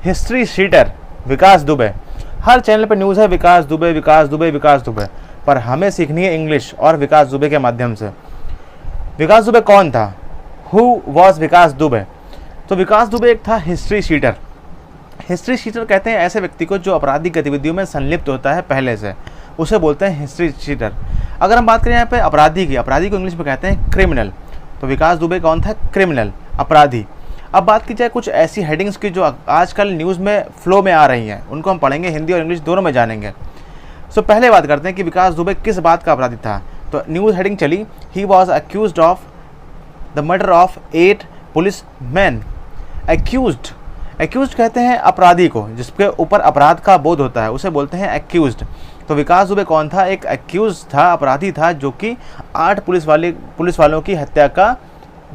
History sheeter विकास दुबे। हर channel पर news है विकास दुबे विकास दुबे विकास दुबे, पर हमें सीखनी है इंग्लिश और विकास दुबे के माध्यम से। विकास दुबे कौन था? हु वॉज विकास दुबे? तो विकास दुबे एक था हिस्ट्री शीटर। हिस्ट्री शीटर कहते हैं ऐसे व्यक्ति को जो आपराधिक गतिविधियों में संलिप्त होता है पहले से, उसे बोलते हैं हिस्ट्री शीटर। अगर हम बात करें यहाँ पे अपराधी को इंग्लिश में कहते हैं क्रिमिनल। तो विकास दुबे कौन था? क्रिमिनल, अपराधी। अब बात की जाए कुछ ऐसी हेडिंग्स की जो आजकल न्यूज़ में फ्लो में आ रही हैं, उनको हम पढ़ेंगे, हिंदी और इंग्लिश दोनों में जानेंगे। सो पहले बात करते हैं कि विकास दुबे किस बात का अपराधी था। तो न्यूज़ हेडिंग चली, he was accused of the murder of 8 police man. Accused कहते हैं अपराधी को जिसके ऊपर अपराध का बोध होता है, उसे बोलते हैं एक्यूज्ड। तो विकास दुबे कौन था? एक एक्यूज था, अपराधी था, जो कि 8 पुलिस वालों की हत्या का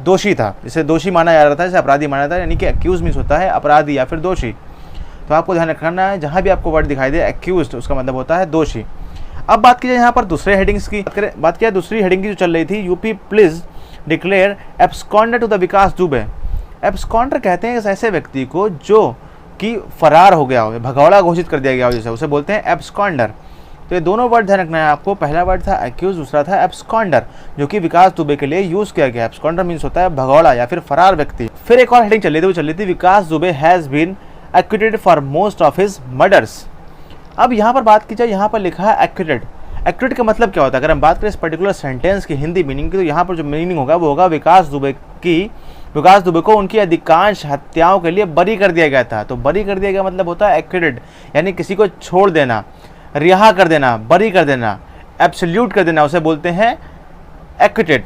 दोषी था। इसे दोषी माना जा रहा था, इसे अपराधी माना जाता है, यानी कि एक्यूज मीन्स होता है अपराधी या फिर दोषी। तो आपको ध्यान रखना है, जहाँ भी आपको वर्ड दिखाई दे एक्यूज्ड, उसका मतलब होता है दोषी। अब बात की जाए यहाँ पर दूसरे हेडिंग्स की, बात किया दूसरी हेडिंग की जो चल रही थी, UP police declare absconder to the Vikas Dubey. Absconder कहते हैं ऐसे व्यक्ति को जो कि फरार हो गया हो, भगौड़ा घोषित कर दिया गया हो, जैसे उसे बोलते हैं एब्सकॉन्डर। तो ये दोनों वर्ड ध्यान रखना है आपको, पहला वर्ड था एक्यूज, दूसरा था एब्सकॉन्डर, जो कि विकास दुबे के लिए यूज किया गया। एब्सकॉन्डर मीन्स होता है भगौड़ा या फिर फरार व्यक्ति। फिर एक और हेडिंग चल रही थी Vikas Dubey has been acquitted for most of his murders. अब यहाँ पर बात की जाए, यहाँ पर लिखा है एक्विटेड। एक्विटेड का मतलब क्या होता है? अगर हम बात करें इस पर्टिकुलर सेंटेंस की हिंदी मीनिंग की, तो यहाँ पर जो मीनिंग होगा वो होगा विकास दुबे को उनकी अधिकांश हत्याओं के लिए बरी कर दिया गया था। तो बरी कर दिया गया मतलब होता है एक्विटेड, यानी किसी को छोड़ देना, रिहा कर देना, बरी कर देना, एब्सोल्यूट कर देना, उसे बोलते हैं एक्विटेड।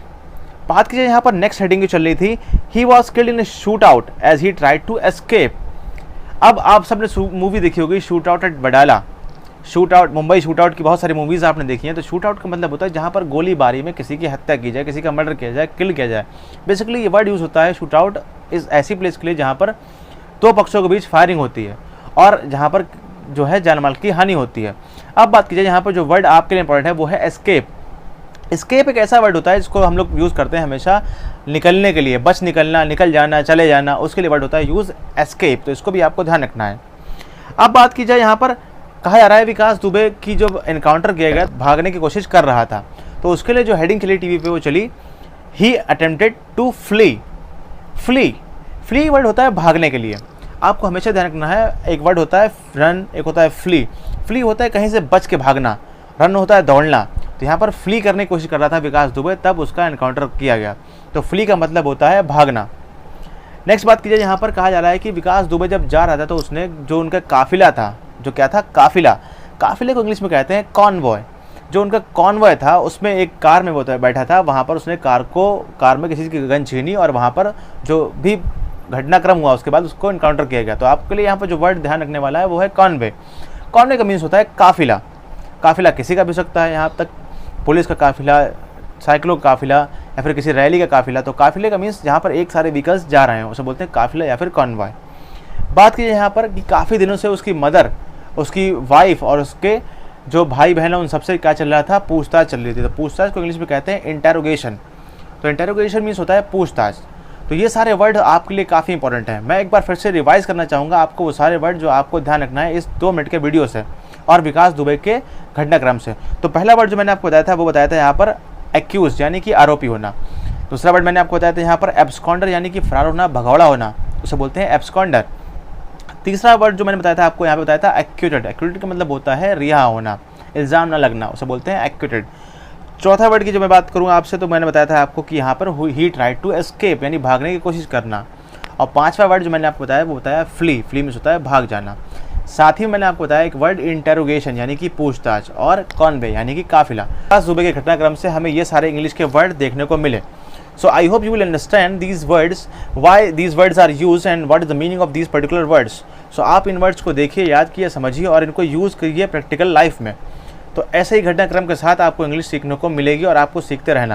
बात कीजिए यहाँ पर नेक्स्ट हेडिंग जो चल रही थी, he was killed in a shootout as he tried to escape. अब आप सबने मूवी देखी होगी shootout at Wadala, shootout, Mumbai shootout की बहुत सारी मूवीज़ आपने देखी हैं। तो शूट आउट का मतलब होता है जहाँ पर गोलीबारी में किसी की हत्या की जाए, किसी का मर्डर किया जाए, किल किया जाए। बेसिकली ये वर्ड यूज़ होता है शूट आउट इस ऐसी प्लेस के लिए जहाँ पर 2 पक्षों के बीच फायरिंग होती है और जहाँ पर जो है जानमाल की हानि होती है। अब बात कीजिए यहाँ पर जो वर्ड आपके लिए इंपॉर्टेंट है वो है एस्केप। एस्केप एक ऐसा वर्ड होता है जिसको हम लोग यूज़ करते हैं हमेशा निकलने के लिए, बच निकलना, निकल जाना, चले जाना, उसके लिए वर्ड होता है यूज़ एस्केप। तो इसको भी आपको ध्यान रखना है। अब बात की जाए यहाँ पर कहा जा रहा है विकास दुबे की जो एनकाउंटर किया गया, भागने की कोशिश कर रहा था, तो उसके लिए जो हेडिंग चली टीवी पे वो चली, ही अटेम्प्टेड टू फ्ली वर्ड होता है भागने के लिए। आपको हमेशा ध्यान रखना है, एक वर्ड होता है रन, एक होता है फ्ली होता है कहीं से बच के भागना, रन होता है दौड़ना। तो यहाँ पर फ्ली करने की कोशिश कर रहा था विकास दुबे, तब उसका एनकाउंटर किया गया। तो फ्ली का मतलब होता है भागना। नेक्स्ट बात कीजिए, यहाँ पर कहा जा रहा है कि विकास दुबे जब जा रहा था तो उसने जो उनका काफिला था, जो क्या था काफिले को इंग्लिश में कहते हैं कॉन्वॉय। जो उनका कॉन्वॉय था उसमें एक कार में वो बैठा था, वहाँ पर उसने कार में किसी की गन छीनी और वहाँ पर जो भी घटनाक्रम हुआ उसके बाद उसको इनकाउंटर किया गया। तो आपके लिए यहाँ पर जो वर्ड ध्यान रखने वाला है वो है कॉन्वे। कॉन्वे का मीन्स होता है काफिला किसी का भी हो सकता है, यहाँ तक पुलिस का काफिला, साइकिलों का काफिला या फिर किसी रैली का काफिला। तो काफिले का मीन्स जहाँ पर एक सारे व्हीकल्स जा रहे हैं उसे बोलते हैं काफिला या फिर कॉन्वॉय। बात कीजिए यहाँ पर कि काफ़ी दिनों से उसकी मदर, उसकी वाइफ और उसके जो भाई बहन हैं उन सबसे क्या चल रहा था, पूछताछ चल रही थी। तो पूछताछ को इंग्लिश में कहते हैं इंटेरोगेशन। तो इंटेरोगेशन मीन्स होता है पूछताछ। तो ये सारे वर्ड आपके लिए काफ़ी इंपॉर्टेंट है। मैं एक बार फिर से रिवाइज करना चाहूँगा आपको वो सारे वर्ड जो आपको ध्यान रखना है इस 2 मिनट के वीडियो से और विकास दुबे के घटनाक्रम से। तो पहला वर्ड जो मैंने आपको बताया था वो बताया था यहाँ पर एक्यूज यानी कि आरोपी होना। दूसरा वर्ड मैंने आपको बताया था यहाँ पर एब्सकॉन्डर यानी कि फरार होना, भगौड़ा होना, उसे बोलते हैं एब्सकॉन्डर। तीसरा वर्ड जो मैंने बताया था आपको यहाँ पे बताया था एक्यूटेड का मतलब होता है रिहा होना, इल्ज़ाम ना लगना, उसे बोलते हैं एक्यूटेड। चौथा वर्ड की जो मैं बात करूँगा आपसे, तो मैंने बताया था आपको कि यहाँ पर ही ट्राइड टू एस्केप यानी भागने की कोशिश करना। और 5वां वर्ड जो मैंने आपको बताया वो बताया फ्ली मीन्स होता है भाग जाना। साथ ही मैंने आपको बताया एक वर्ड इंटेरोगेशन यानी कि पूछताछ और कॉन्वे यानी कि काफिला। विकास दुबे के घटनाक्रम से हमें ये सारे इंग्लिश के वर्ड देखने को मिले। So I hope you will understand these words, why these words are used and what is the meaning of these particular words. So आप इन वर्ड्स को देखिए, याद कीजिए, समझिए और इनको यूज़ करिए प्रैक्टिकल लाइफ में। तो ऐसे ही घटनाक्रम के साथ आपको इंग्लिश सीखने को मिलेगी और आपको सीखते रहना।